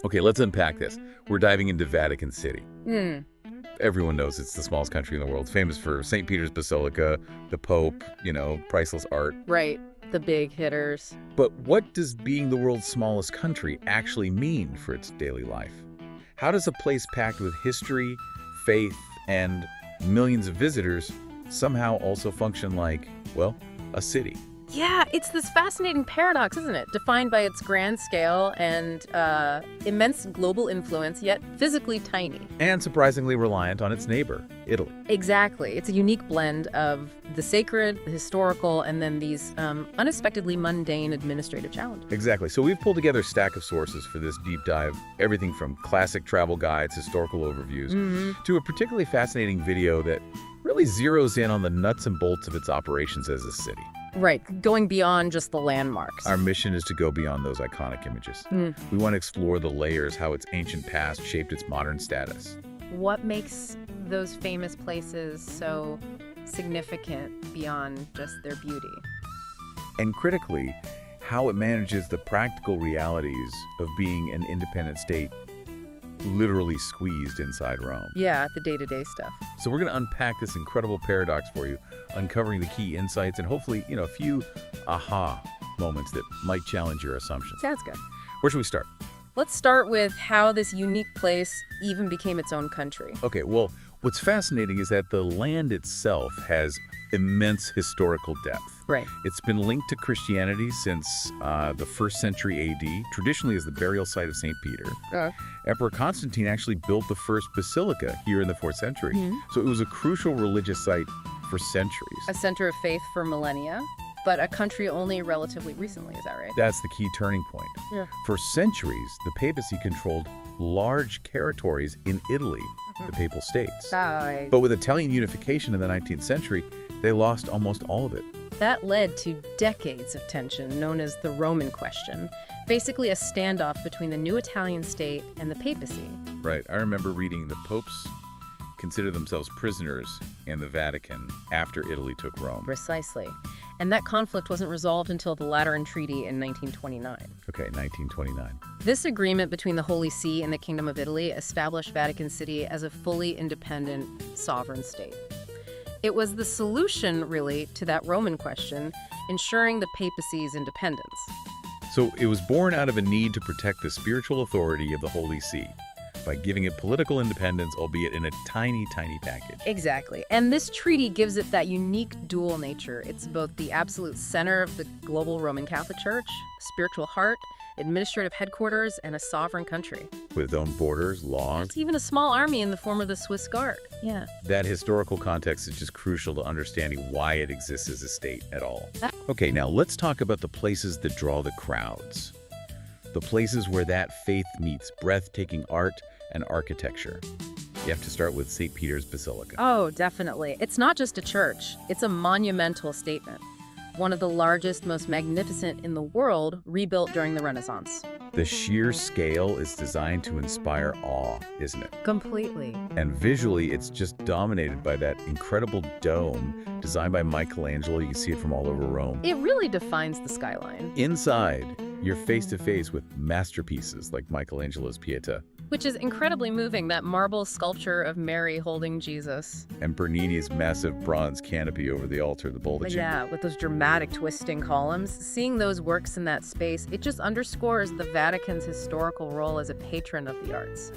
Okay, let's unpack this. We're diving into Vatican City. Hmm. Everyone knows it's the smallest country in the world, famous for St. Peter's Basilica, the Pope, priceless art. Right. The big hitters. But what does being the world's smallest country actually mean for its daily life? How does a place packed with history, faith, and millions of visitors somehow also function like, well, a city? Yeah, it's this fascinating paradox, isn't it? Defined by its grand scale and immense global influence, yet physically tiny. And surprisingly reliant on its neighbor, Italy. Exactly. It's a unique blend of the sacred, the historical, and then these unexpectedly mundane administrative challenges. Exactly. So we've pulled together a stack of sources for this deep dive, everything from classic travel guides, historical overviews, to a particularly fascinating video that really zeroes in on the nuts and bolts of its operations as a city. Right, going beyond just the landmarks. Our mission is to go beyond those iconic images. We want to explore the layers, how its ancient past shaped its modern status. What makes those famous places so significant beyond just their beauty? And critically, how it manages the practical realities of being an independent state literally squeezed inside Rome. Yeah, the day-to-day stuff. So we're going to unpack this incredible paradox for you, uncovering the key insights and hopefully, a few aha moments that might challenge your assumptions. Sounds good. Where should we start? Let's start with how this unique place even became its own country. Okay, well, what's fascinating is that the land itself has immense historical depth. Right. It's been linked to Christianity since the 1st century AD, traditionally as the burial site of St. Peter. Emperor Constantine actually built the first basilica here in the 4th century. So it was a crucial religious site for centuries. A center of faith for millennia, but a country only relatively recently, is that right? That's the key turning point. Yeah. For centuries, the papacy controlled large territories in Italy, the Papal States. But with Italian unification in the 19th century, they lost almost all of it. That led to decades of tension known as the Roman Question, basically a standoff between the new Italian state and the papacy. Right. I remember reading the popes consider themselves prisoners in the Vatican after Italy took Rome. Precisely. And that conflict wasn't resolved until the Lateran Treaty in 1929. Okay, 1929. This agreement between the Holy See and the Kingdom of Italy established Vatican City as a fully independent sovereign state. It was the solution, really, to that Roman question, ensuring the papacy's independence. So it was born out of a need to protect the spiritual authority of the Holy See by giving it political independence, albeit in a tiny, tiny package. Exactly. And this treaty gives it that unique dual nature. It's both the absolute center of the global Roman Catholic Church, spiritual heart, administrative headquarters, and a sovereign country. With its own borders, laws. It's even a small army in the form of the Swiss Guard. Yeah. That historical context is just crucial to understanding why it exists as a state at all. Okay, now let's talk about the places that draw the crowds. The places where that faith meets breathtaking art and architecture. You have to start with St. Peter's Basilica. Oh, definitely. It's not just a church. It's a monumental statement. One of the largest, most magnificent in the world, rebuilt during the Renaissance. The sheer scale is designed to inspire awe, isn't it? Completely. And visually, it's just dominated by that incredible dome designed by Michelangelo. You can see it from all over Rome. It really defines the skyline. Inside, you're face to face with masterpieces like Michelangelo's Pieta. Which is incredibly moving, that marble sculpture of Mary holding Jesus. And Bernini's massive bronze canopy over the altar, the baldachin. Yeah, with those dramatic twisting columns. Seeing those works in that space, it just underscores the Vatican's historical role as a patron of the arts,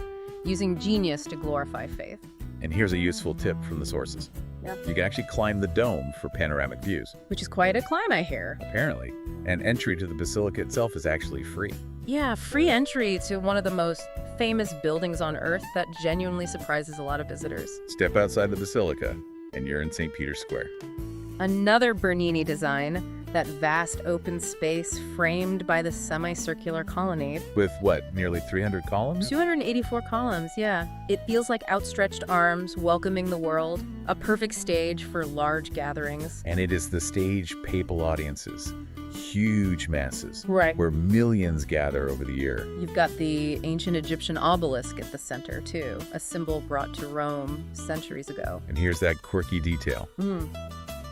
using genius to glorify faith. And here's a useful tip from the sources. Yeah. You can actually climb the dome for panoramic views. Which is quite a climb, I hear. Apparently. And entry to the basilica itself is actually free. Yeah, free entry to one of the most famous buildings on Earth that genuinely surprises a lot of visitors. Step outside the basilica, and you're in St. Peter's Square. Another Bernini design, that vast open space framed by the semicircular colonnade. With what, nearly 300 columns? 284 columns, yeah. It feels like outstretched arms welcoming the world, a perfect stage for large gatherings. And it is the stage papal audiences. Huge masses, Right. where millions gather over the year. You've got the ancient Egyptian obelisk at the center, too, a symbol brought to Rome centuries ago. And here's that quirky detail.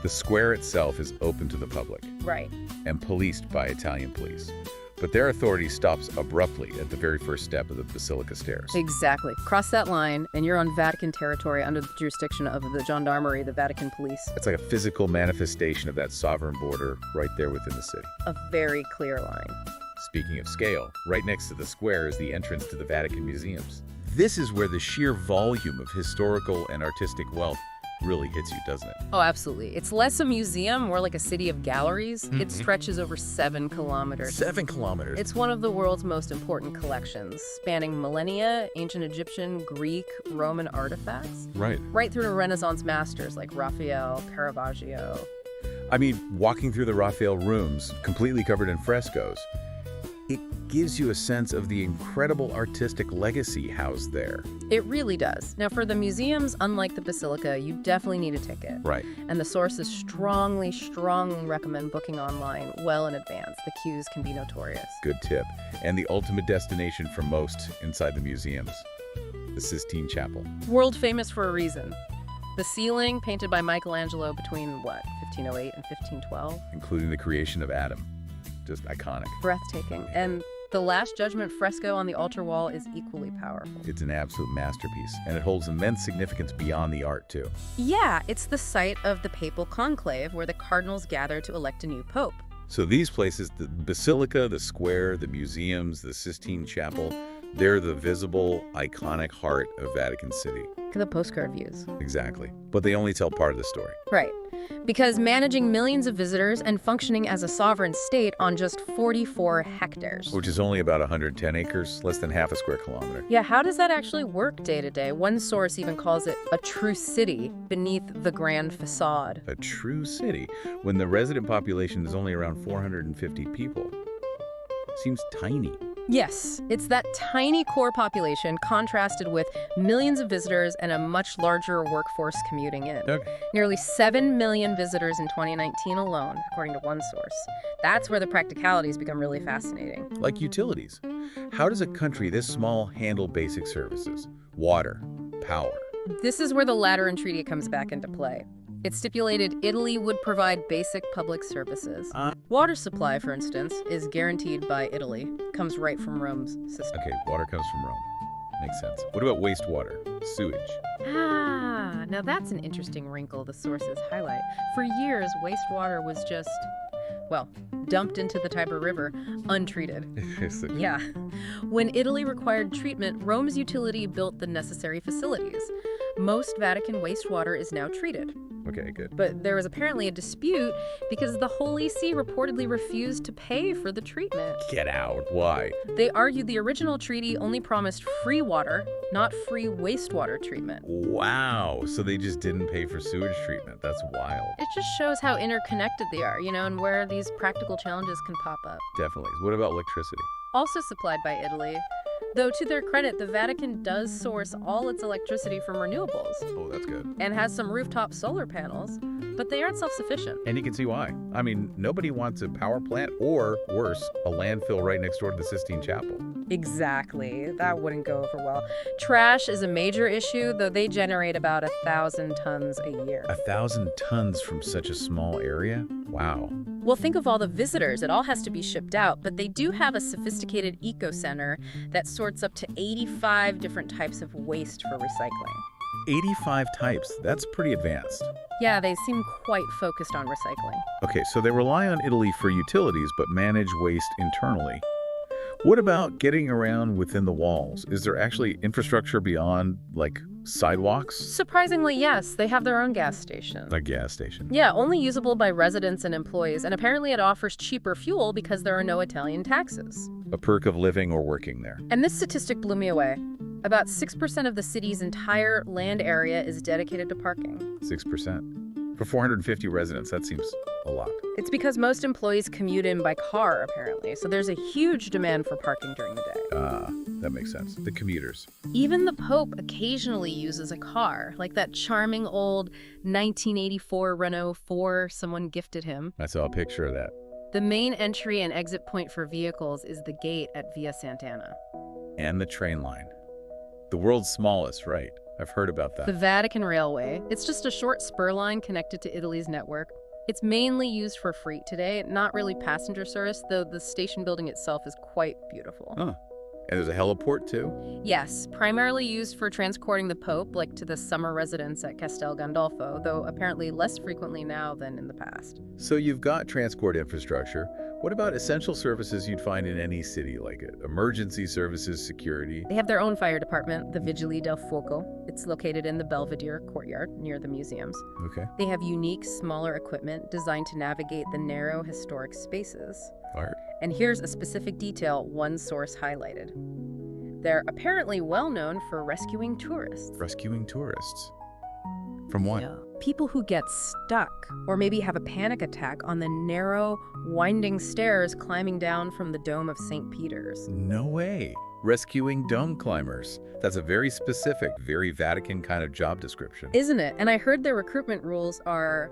The square itself is open to the public Right. and policed by Italian police. But their authority stops abruptly at the very first step of the Basilica stairs. Exactly. Cross that line, and you're on Vatican territory under the jurisdiction of the Gendarmerie, the Vatican police. It's like a physical manifestation of that sovereign border right there within the city. A very clear line. Speaking of scale, right next to the square is the entrance to the Vatican museums. This is where the sheer volume of historical and artistic wealth really hits you, doesn't it? Oh, absolutely. It's less a museum, more like a city of galleries. It stretches over 7 kilometers. 7 kilometers. It's one of the world's most important collections, spanning millennia, ancient Egyptian, Greek, Roman artifacts. Right through to Renaissance masters like Raphael, Caravaggio. I mean, walking through the Raphael rooms, completely covered in frescoes, it gives you a sense of the incredible artistic legacy housed there. It really does. Now, for the museums, unlike the Basilica, you definitely need a ticket. Right. And the sources strongly recommend booking online well in advance. The queues can be notorious. Good tip. And the ultimate destination for most inside the museums, the Sistine Chapel. World famous for a reason. The ceiling, painted by Michelangelo between, 1508 and 1512? Including the creation of Adam. Just iconic. Breathtaking. And the Last Judgment fresco on the altar wall is equally powerful. It's an absolute masterpiece, and it holds immense significance beyond the art, too. Yeah, it's the site of the papal conclave where the cardinals gather to elect a new pope. So these places, the Basilica, the square, the museums, the Sistine Chapel, they're the visible, iconic heart of Vatican City. The postcard views. Exactly. But they only tell part of the story. Right. Because managing millions of visitors and functioning as a sovereign state on just 44 hectares. Which is only about 110 acres, less than half a square kilometer. Yeah, how does that actually work day to day? One source even calls it a true city beneath the grand facade. A true city, when the resident population is only around 450 people. Seems tiny. Yes, it's that tiny core population contrasted with millions of visitors and a much larger workforce commuting in. Okay. Nearly 7 million visitors in 2019 alone, according to one source. That's where the practicalities become really fascinating. Like utilities. How does a country this small handle basic services? Water, power. This is where the Lateran Treaty comes back into play. It stipulated Italy would provide basic public services. Water supply, for instance, is guaranteed by Italy. Comes right from Rome's system. Okay, water comes from Rome. Makes sense. What about wastewater? Sewage? Now that's an interesting wrinkle the sources highlight. For years, wastewater was just, dumped into the Tiber River, untreated. Yeah. When Italy required treatment, Rome's utility built the necessary facilities. Most Vatican wastewater is now treated. Okay, good. But there was apparently a dispute because the Holy See reportedly refused to pay for the treatment. Get out. Why? They argued the original treaty only promised free water, not free wastewater treatment. Wow. So they just didn't pay for sewage treatment. That's wild. It just shows how interconnected they are, and where these practical challenges can pop up. Definitely. What about electricity? Also supplied by Italy. Though, to their credit, the Vatican does source all its electricity from renewables. Oh, that's good. And has some rooftop solar panels, but they aren't self-sufficient. And you can see why. I mean, nobody wants a power plant or, worse, a landfill right next door to the Sistine Chapel. Exactly. That wouldn't go over well. Trash is a major issue, though they generate about 1,000 tons a year. 1,000 tons from such a small area? Wow. Well, think of all the visitors. It all has to be shipped out, but they do have a sophisticated eco-center that sorts up to 85 different types of waste for recycling. 85 types. That's pretty advanced. Yeah, they seem quite focused on recycling. Okay, so they rely on Italy for utilities, but manage waste internally. What about getting around within the walls? Is there actually infrastructure beyond, like, sidewalks? Surprisingly, yes. They have their own gas station. A gas station? Yeah, only usable by residents and employees, and apparently it offers cheaper fuel because there are no Italian taxes. A perk of living or working there. And this statistic blew me away. About 6% of the city's entire land area is dedicated to parking. 6%. For 450 residents, that seems a lot. It's because most employees commute in by car, apparently, so there's a huge demand for parking during the day. That makes sense. The commuters. Even the Pope occasionally uses a car, like that charming old 1984 Renault 4 someone gifted him. I saw a picture of that. The main entry and exit point for vehicles is the gate at Via Sant'Anna. And the train line. The world's smallest, right? I've heard about that. The Vatican Railway. It's just a short spur line connected to Italy's network. It's mainly used for freight today, not really passenger service, though the station building itself is quite beautiful. Huh. And there's a heliport, too? Yes, primarily used for transporting the Pope, like to the summer residence at Castel Gandolfo, though apparently less frequently now than in the past. So you've got transport infrastructure. What about essential services you'd find in any city, like emergency services, security? They have their own fire department, the Vigili del Fuoco. It's located in the Belvedere courtyard near the museums. Okay. They have unique, smaller equipment designed to navigate the narrow, historic spaces. Art. And here's a specific detail one source highlighted. They're apparently well known for rescuing tourists. Rescuing tourists. From what? Yeah. People who get stuck or maybe have a panic attack on the narrow, winding stairs climbing down from the Dome of St. Peter's. No way. Rescuing dome climbers. That's a very specific, very Vatican kind of job description. Isn't it? And I heard their recruitment rules are,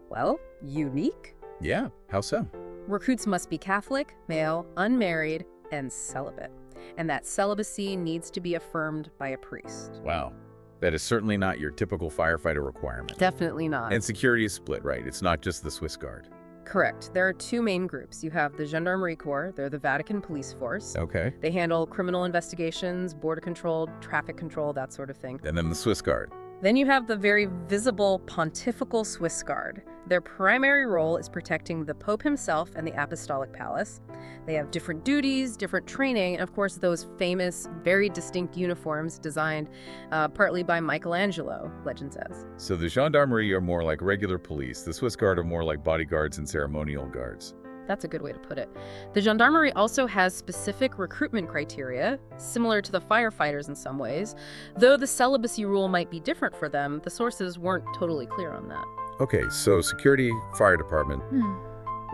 well, unique. Yeah, how so? Recruits must be Catholic, male, unmarried, and celibate. And that celibacy needs to be affirmed by a priest. Wow. That is certainly not your typical firefighter requirement. Definitely not. And security is split, right? It's not just the Swiss Guard. Correct. There are two main groups. You have the Gendarmerie Corps. They're the Vatican police force. Okay. They handle criminal investigations, border control, traffic control, that sort of thing. And then the Swiss Guard. Then you have the very visible Pontifical Swiss Guard. Their primary role is protecting the Pope himself and the Apostolic Palace. They have different duties, different training, and of course those famous, very distinct uniforms designed partly by Michelangelo, legend says. So the gendarmerie are more like regular police. The Swiss Guard are more like bodyguards and ceremonial guards. That's a good way to put it. The gendarmerie also has specific recruitment criteria, similar to the firefighters in some ways. Though the celibacy rule might be different for them, the sources weren't totally clear on that. Okay, so security, fire department.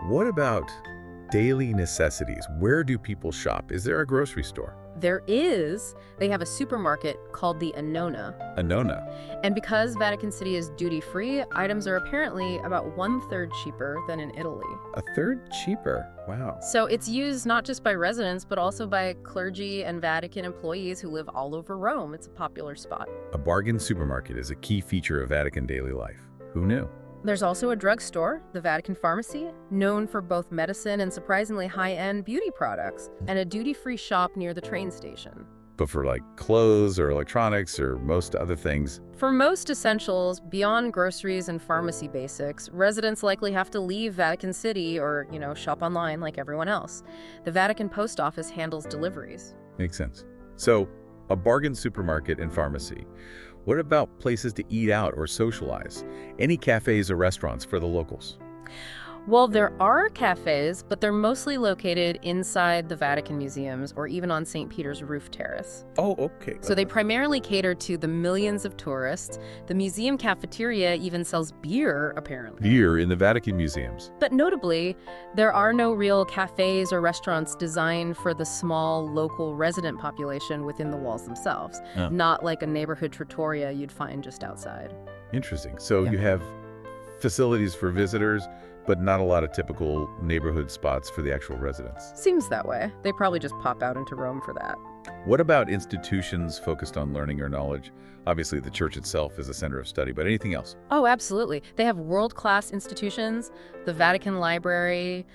What about daily necessities? Where do people shop? Is there a grocery store? There is. They have a supermarket called the Annona. Annona. And because Vatican City is duty-free, items are apparently about 1/3 cheaper than in Italy. A third cheaper. Wow. So it's used not just by residents, but also by clergy and Vatican employees who live all over Rome. It's a popular spot. A bargain supermarket is a key feature of Vatican daily life. Who knew? There's also a drugstore, the Vatican Pharmacy, known for both medicine and surprisingly high-end beauty products, and a duty-free shop near the train station. But for like clothes or electronics or most other things? For most essentials, beyond groceries and pharmacy basics, residents likely have to leave Vatican City or, shop online like everyone else. The Vatican Post Office handles deliveries. Makes sense. So, a bargain supermarket and pharmacy. What about places to eat out or socialize? Any cafes or restaurants for the locals? Well, there are cafes, but they're mostly located inside the Vatican museums or even on St. Peter's roof terrace. Oh, okay. So they primarily cater to the millions of tourists. The museum cafeteria even sells beer, apparently. Beer in the Vatican museums. But notably, there are no real cafes or restaurants designed for the small local resident population within the walls themselves. Oh. Not like a neighborhood trattoria you'd find just outside. Interesting. So Yeah. you have facilities for visitors, but not a lot of typical neighborhood spots for the actual residents. Seems that way. They probably just pop out into Rome for that. What about institutions focused on learning or knowledge? Obviously, the church itself is a center of study, but anything else? Oh, absolutely. They have world-class institutions, the Vatican Library,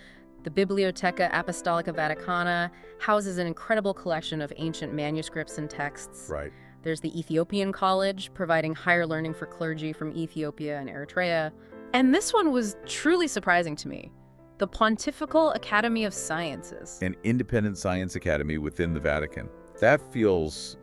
the Biblioteca Apostolica Vaticana, houses an incredible collection of ancient manuscripts and texts. Right. There's the Ethiopian College, providing higher learning for clergy from Ethiopia and Eritrea. And this one was truly surprising to me. The Pontifical Academy of Sciences. An independent science academy within the Vatican. That feels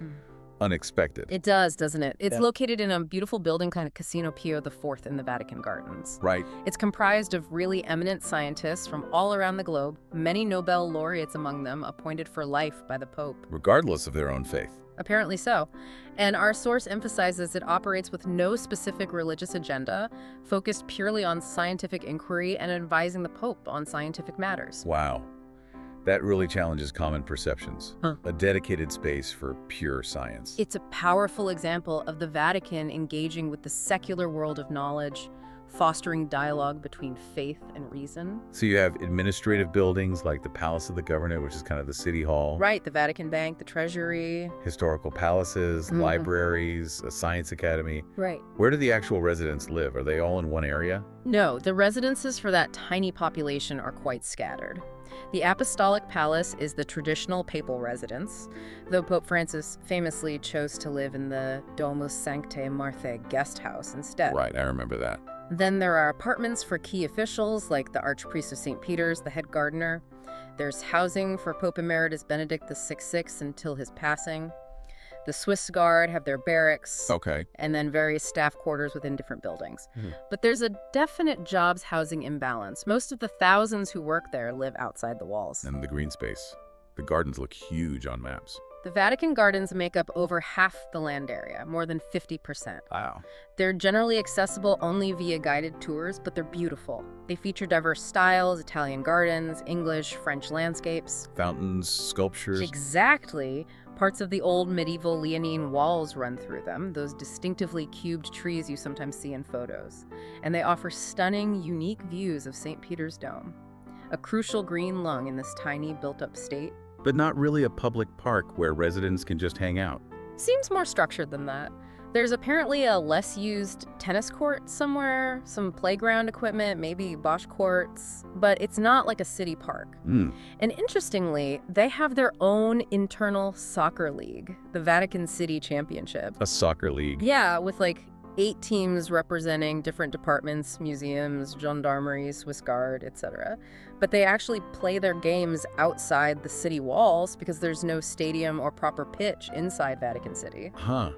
unexpected. It does, doesn't it? It's Yeah. located in a beautiful building kind of Casino Pio IV in the Vatican Gardens. Right. It's comprised of really eminent scientists from all around the globe, many Nobel laureates among them, appointed for life by the Pope. Regardless of their own faith. Apparently so. And our source emphasizes it operates with no specific religious agenda, focused purely on scientific inquiry and advising the Pope on scientific matters. Wow. That really challenges common perceptions. Huh. A dedicated space for pure science. It's a powerful example of the Vatican engaging with the secular world of knowledge fostering dialogue between faith and reason. So you have administrative buildings like the Palace of the Governor, which is kind of the city hall. Right, the Vatican Bank, the Treasury. Historical palaces, libraries, a science academy. Right. Where do the actual residents live? Are they all in one area? No, the residences for that tiny population are quite scattered. The Apostolic Palace is the traditional papal residence, though Pope Francis famously chose to live in the Domus Sanctae Marthae guest house instead. Right, I remember that. Then there are apartments for key officials like the Archpriest of St. Peter's, the head gardener. There's housing for Pope Emeritus Benedict XVI until his passing. The Swiss Guard have their barracks. Okay. And then various staff quarters within different buildings. But there's a definite jobs housing imbalance. Most of the thousands who work there live outside the walls. And the green space. The gardens look huge on maps. The Vatican gardens make up over half the land area, more than 50%. Wow. They're generally accessible only via guided tours, but they're beautiful. They feature diverse styles, Italian gardens, English, French landscapes. Fountains, sculptures. Exactly. Parts of the old medieval Leonine walls run through them, those distinctively cubed trees you sometimes see in photos. And they offer stunning, unique views of St. Peter's Dome, a crucial green lung in this tiny, built-up state. But not really a public park where residents can just hang out. Seems more structured than that. There's apparently a less-used tennis court somewhere, some playground equipment, maybe Bosch courts, but it's not like a city park. And interestingly, they have their own internal soccer league, the Vatican City Championship. A soccer league. Yeah, with like 8 teams representing different departments, museums, gendarmerie, Swiss Guard, etc. But they actually play their games outside the city walls because there's no stadium or proper pitch inside Vatican City. Huh.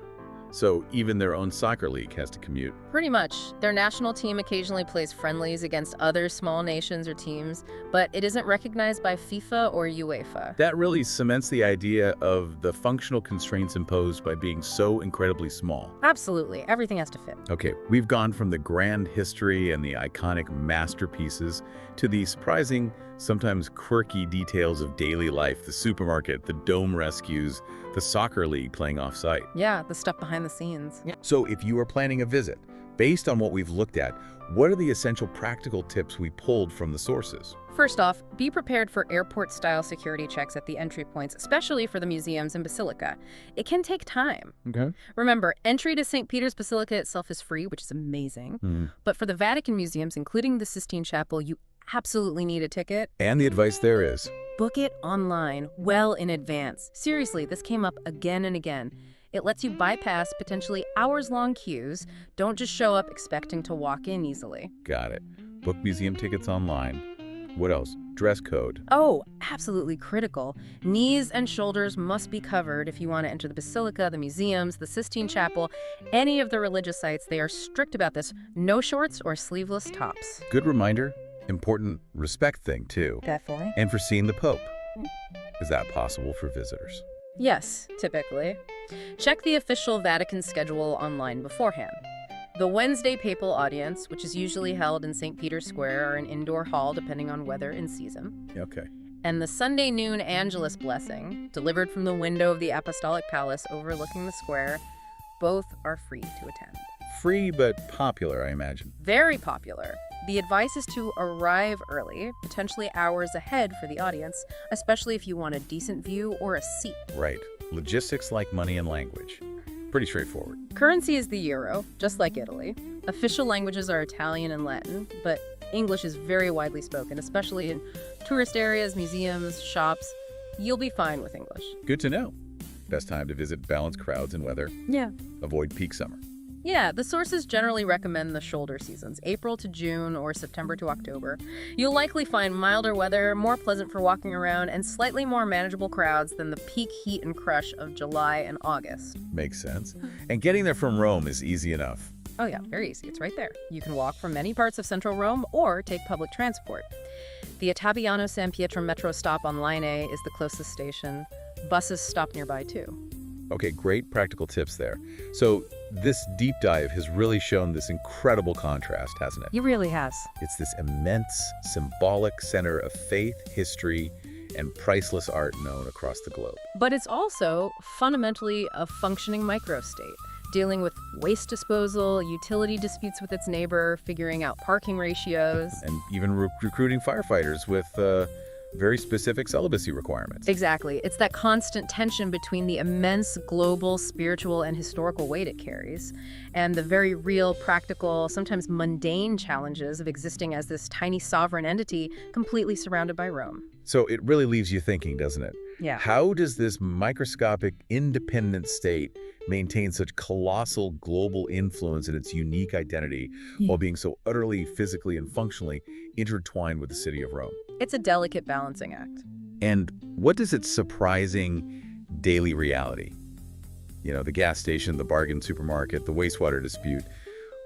So even their own soccer league has to commute. Pretty much. Their national team occasionally plays friendlies against other small nations or teams, but it isn't recognized by FIFA or UEFA. That really cements the idea of the functional constraints imposed by being so incredibly small. Absolutely. Everything has to fit. Okay, we've gone from the grand history and the iconic masterpieces to the surprising, sometimes quirky details of daily life, the supermarket, the dome rescues, the soccer league playing off-site. Yeah, the stuff behind the scenes. So if you are planning a visit, based on what we've looked at, what are the essential practical tips we pulled from the sources? First off, be prepared for airport-style security checks at the entry points, especially for the museums and basilica. It can take time. Okay. Remember, entry to St. Peter's Basilica itself is free, which is amazing. But for the Vatican museums, including the Sistine Chapel, you absolutely need a ticket. And the advice there is, book it online well in advance. Seriously, this came up again and again. It lets you bypass potentially hours-long queues. Don't just show up expecting to walk in easily. got it. Book museum tickets online. What else? Dress code. Oh, absolutely critical. Knees and shoulders must be covered if you want to enter the basilica, the museums, the Sistine Chapel, any of the religious sites. They are strict about this. No shorts or sleeveless tops. Good reminder. Important respect thing, too. Definitely. And for seeing the Pope. Is that possible for visitors? Yes, typically. Check the official Vatican schedule online beforehand. The Wednesday papal audience, which is usually held in St. Peter's Square or an indoor hall depending on weather and season. Okay. And the Sunday noon Angelus blessing, delivered from the window of the Apostolic Palace overlooking the square, both are free to attend. Free but popular, I imagine. Very popular. The advice is to arrive early, potentially hours ahead for the audience, especially if you want a decent view or a seat. Right. Logistics like money and language. Pretty straightforward. Currency is the euro, just like Italy. Official languages are Italian and Latin, but English is very widely spoken, especially in tourist areas, museums, shops. You'll be fine with English. Good to know. Best time to visit balanced crowds and weather. Yeah. Avoid peak summer. Yeah, the sources generally recommend the shoulder seasons, April to June or September to October. You'll likely find milder weather, more pleasant for walking around, and slightly more manageable crowds than the peak heat and crush of July and August. Makes sense. And getting there from Rome is easy enough. Oh yeah, very easy. It's right there. You can walk from many parts of central Rome or take public transport. The Ottaviano San Pietro metro stop on Line A is the closest station. Buses stop nearby too. Okay, great practical tips there. So this deep dive has really shown this incredible contrast, hasn't it? It really has. It's this immense, symbolic center of faith, history, and priceless art known across the globe. But it's also fundamentally a functioning microstate. dealing with waste disposal, utility disputes with its neighbor, figuring out parking ratios. And even recruiting firefighters with very specific celibacy requirements. Exactly. It's that constant tension between the immense global, spiritual, and historical weight it carries, and the very real, practical, sometimes mundane challenges of existing as this tiny sovereign entity completely surrounded by Rome. So it really leaves you thinking, doesn't it? Yeah. How does this microscopic, independent state maintain such colossal global influence in its unique identity while being so utterly, physically, and functionally intertwined with the city of Rome? It's a delicate balancing act. And what does its surprising daily reality, the gas station, the bargain supermarket, the wastewater dispute,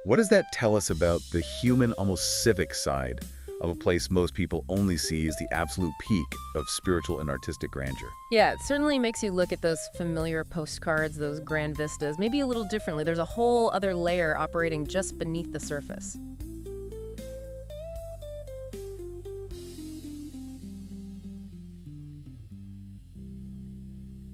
what does that tell us about the human, almost civic side of a place most people only see as the absolute peak of spiritual and artistic grandeur? Yeah, it certainly makes you look at those familiar postcards, those grand vistas, maybe a little differently. There's a whole other layer operating just beneath the surface.